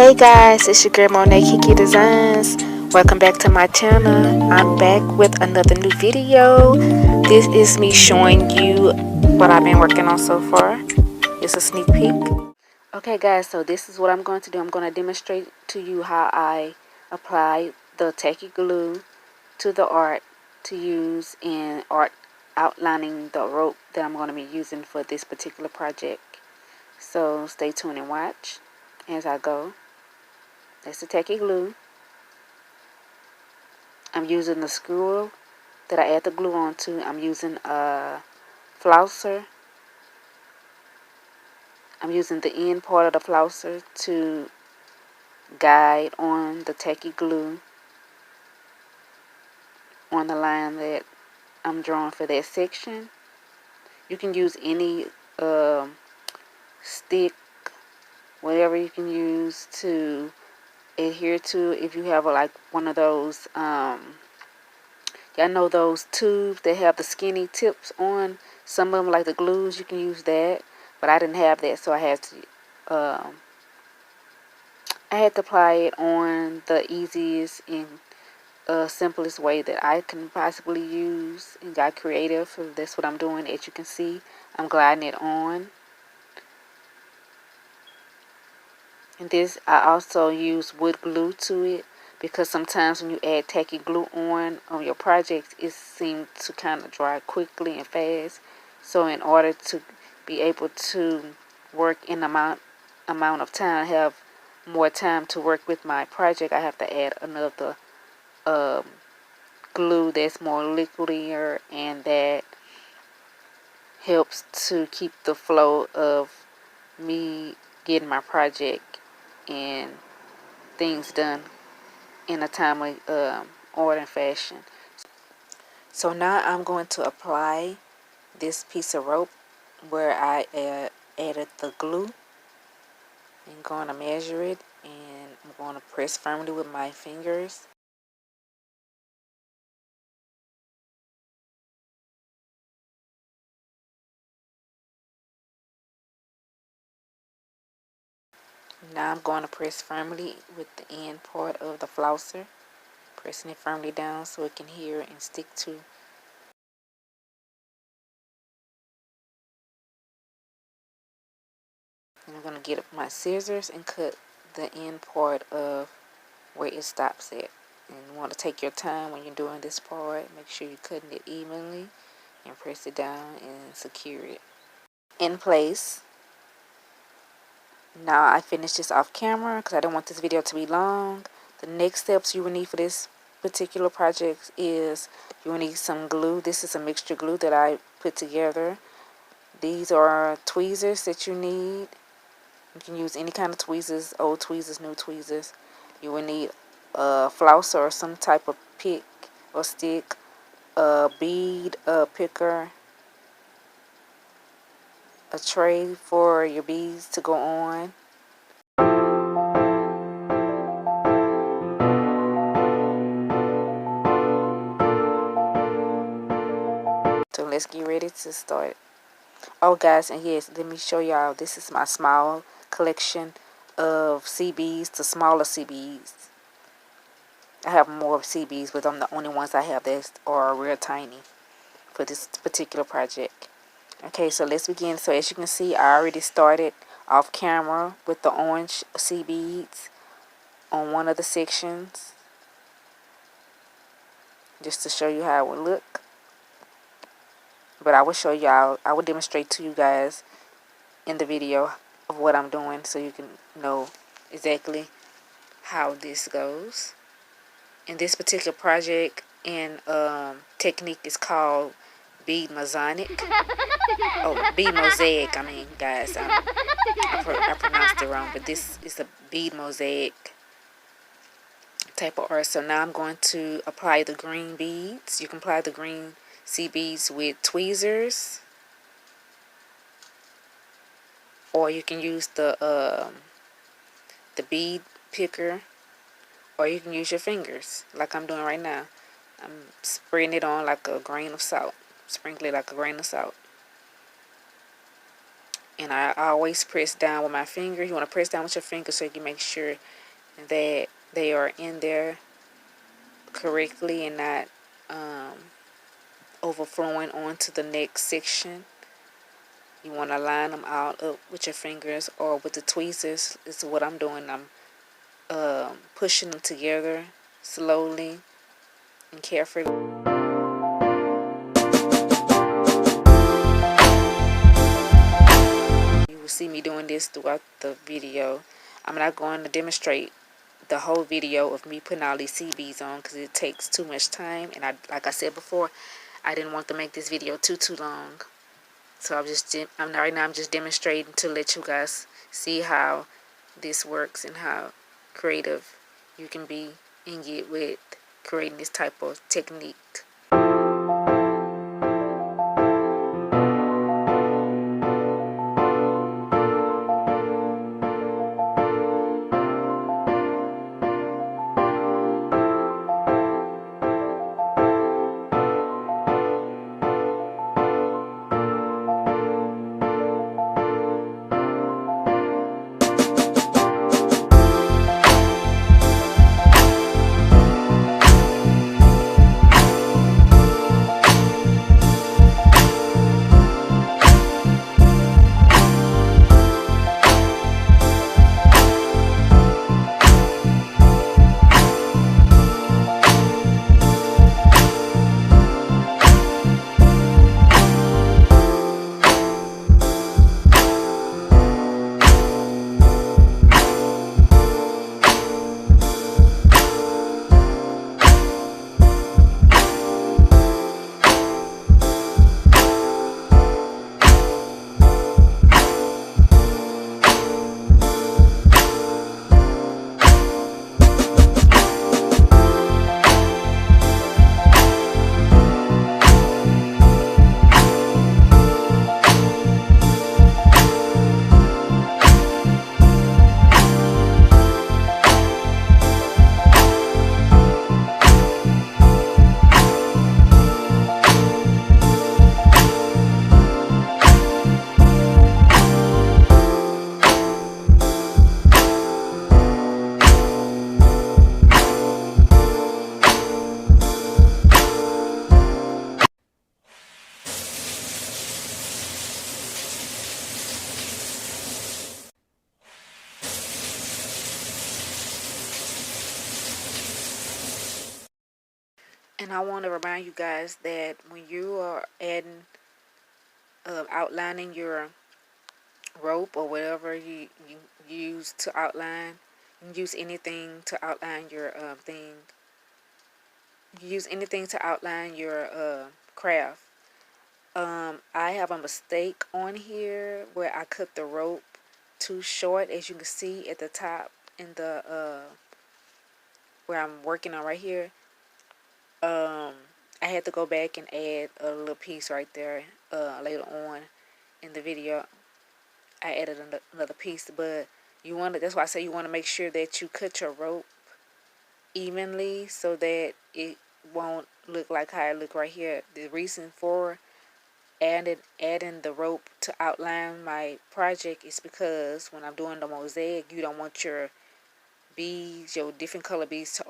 Hey guys, it's your girl Monae'KeKe Designs. Welcome back to my channel. I'm back with another new video. This is me showing you what I've been working on so far. It's a sneak peek. Okay guys, so this is what I'm going to do. I'm going to demonstrate to you how I apply the tacky glue to the art to use in art outlining the rope that I'm going to be using for this particular project. So stay tuned and watch as I go. That's the tacky glue. I'm using the screw that I add the glue onto. I'm using a flousser. I'm using the end part of the flousser to guide on the tacky glue on the line that I'm drawing for that section. You can use any stick, whatever you can use to adhere to. If you have like one of those y'all know those tubes that have the skinny tips on some of them, like the glues, you can use that, but I didn't have that, so I had to apply it on the easiest and simplest way that I can possibly use, and got creative. So that's what I'm doing. As you can see, I'm gliding it on. And this, I also use wood glue to it, because sometimes when you add tacky glue on your projects, it seems to kind of dry quickly and fast. So in order to be able to work in amount of time, have more time to work with my project, I have to add another glue that's more liquidier, and that helps to keep the flow of me getting my project and things done in a timely order and fashion. So now I'm going to apply this piece of rope where I added the glue. I'm going to measure it, and I'm going to press firmly with my fingers. Now I'm going to press firmly with the end part of the flousser, pressing it firmly down so it can adhere and stick to. And I'm going to get my scissors and cut the end part of where it stops at. And you want to take your time when you're doing this part. Make sure you're cutting it evenly and press it down and secure it in place. Now I finished this off camera because I don't want this video to be long. The next steps you will need for this particular project is you will need some glue. This is a mixture glue that I put together. These are tweezers that you need. You can use any kind of tweezers, old tweezers, new tweezers. You will need a flousser or some type of pick or stick, a bead picker, a tray for your beads to go on. So let's get ready to start. Oh guys, and yes, let me show y'all, this is my small collection of CBs, the smaller CBs. I have more CBs, but I'm the only ones I have that are real tiny for this particular project. Okay, so let's begin. So as you can see, I already started off camera with the orange sea beads on one of the sections, just to show you how it would look. But I will show y'all, I will demonstrate to you guys in the video of what I'm doing, so you can know exactly how this goes. And this particular project and technique is called bead mosaic. Oh, bead mosaic. I mean, guys, I pronounced it wrong, but this is a bead mosaic type of art. So now I'm going to apply the green beads. You can apply the green sea beads with tweezers, or you can use the bead picker, or you can use your fingers like I'm doing right now. I'm spreading it on like a grain of salt. Sprinkle it like a grain of salt. And I always press down with my finger. You want to press down with your finger so you can make sure that they are in there correctly and not overflowing onto the next section. You want to line them out up with your fingers or with the tweezers. This is what I'm doing. I'm pushing them together slowly and carefully. You will see me doing this throughout the video. I'm not going to demonstrate the whole video of me putting all these seed beads on because it takes too much time, and like I said before, I didn't want to make this video too long. So right now I'm just demonstrating to let you guys see how this works and how creative you can be and get with creating this type of technique. And I want to remind you guys that when you are outlining your rope or whatever you use to outline, you can use anything to outline your thing. You use anything to outline your craft. I have a mistake on here where I cut the rope too short, as you can see at the top in the where I'm working on right here. I had to go back and add a little piece right there later on in the video. I added another piece, but that's why I say you want to make sure that you cut your rope evenly so that it won't look like how it look right here. The reason for adding the rope to outline my project is because when I'm doing the mosaic, you don't want your beads, your different color beads, to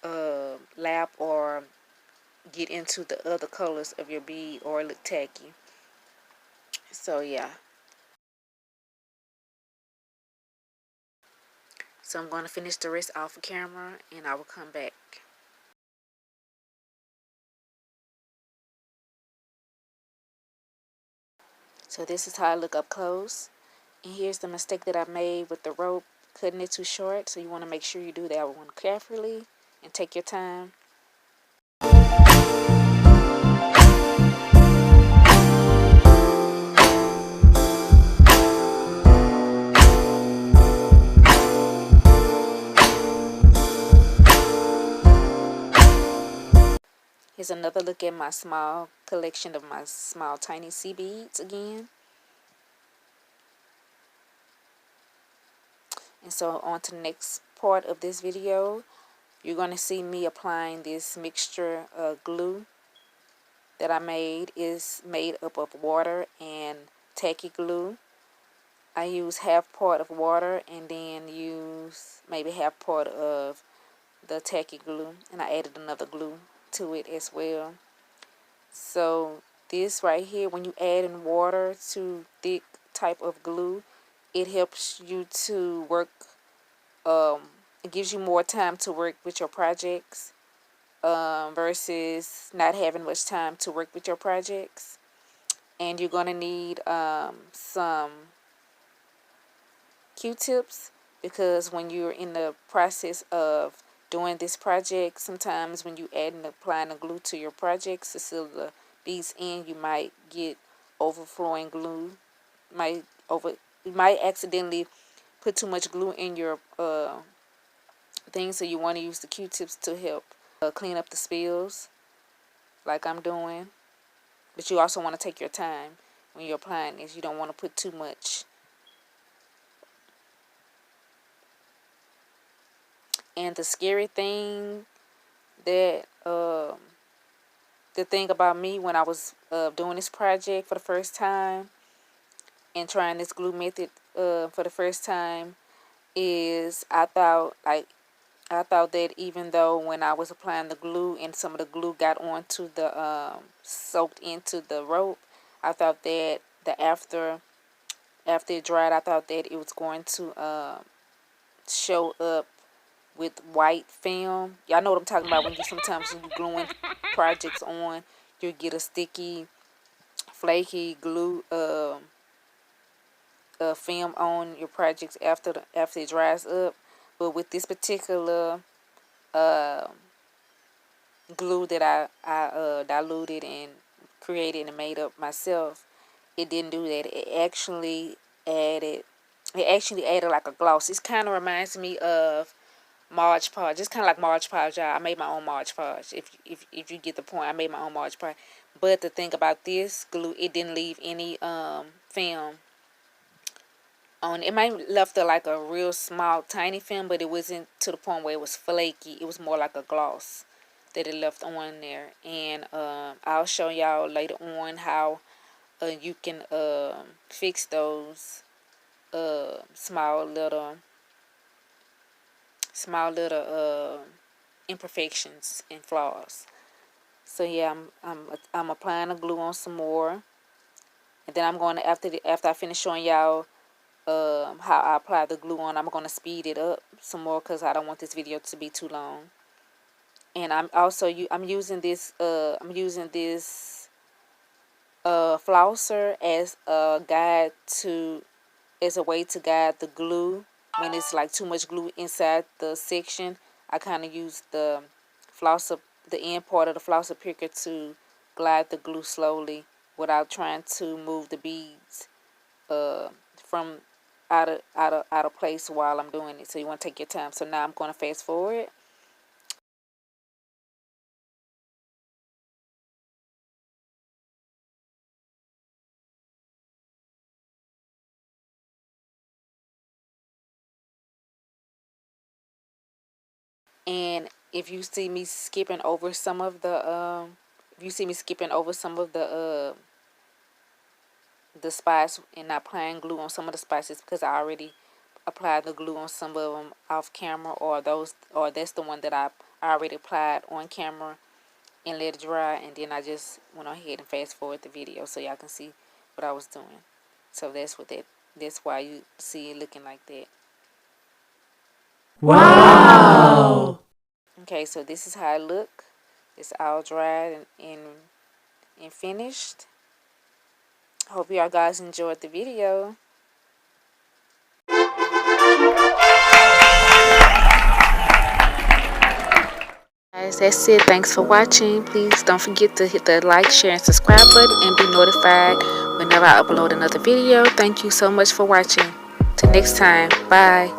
overlap or get into the other colors of your bead or look tacky. So yeah. So I'm going to finish the rest off of camera and I will come back. So this is how I look up close. And here's the mistake that I made with the rope, cutting it too short. So you want to make sure you do that one carefully and take your time. Here's another look at my small collection of my small tiny sea beads again. And so on to the next part of this video, you're going to see me applying this mixture of glue that I made. Is made up of water and tacky glue. I use half part of water and then use maybe half part of the tacky glue, and I added another glue to it as well. So this right here, when you add in water to thick type of glue, it helps you to work, it gives you more time to work with your projects, versus not having much time to work with your projects. And you're going to need some Q-tips, because when you're in the process of doing this project, sometimes when you add and applying the glue to your projects to seal the beads in, you might get overflowing glue. Might over You might accidentally put too much glue in your thing, so you want to use the Q-tips to help clean up the spills like I'm doing. But you also want to take your time when you're applying this. You don't want to put too much. And the scary thing that the thing about me when I was doing this project for the first time and trying this glue method for the first time is I thought that even though when I was applying the glue and some of the glue got onto the soaked into the rope, I thought that after it dried, I thought that it was going to show up with white film. Y'all know what I'm talking about, when you sometimes when you gluing projects on, you get a sticky, flaky glue film on your projects after it dries up. But with this particular glue that I diluted and created and made up myself, it didn't do that. Added like a gloss. It kind of reminds me of Mod Podge. It's kind of like Mod Podge, y'all. I made my own Mod Podge. If you get the point, I made my own Mod Podge. But the thing about this glue, it didn't leave any film on. It might left like a real small, tiny film, but it wasn't to the point where it was flaky. It was more like a gloss that it left on there. And I'll show y'all later on how you can fix those small little imperfections and flaws. So yeah, I'm applying the glue on some more, and then I'm going to, after I finish showing y'all how I apply the glue on, I'm going to speed it up some more because I don't want this video to be too long. And I'm using this flosser as a guide as a way to guide the glue. When it's like too much glue inside the section, I kind of use the end part of the flosser picker to glide the glue slowly without trying to move the beads from out of place while I'm doing it. So you want to take your time. So now I'm going to fast forward. And if you see me skipping over some of the the spots and not applying glue on some of the spots, is because I already applied the glue on some of them off camera, or that's the one that I already applied on camera and let it dry, and then I just went ahead and fast forward the video so y'all can see what I was doing. So that's why you see it looking like that. Wow! Okay, so this is how it look. It's all dried and finished. Hope y'all guys enjoyed the video. Guys, that's it. Thanks for watching. Please don't forget to hit the like, share, and subscribe button and be notified whenever I upload another video. Thank you so much for watching. Till next time. Bye.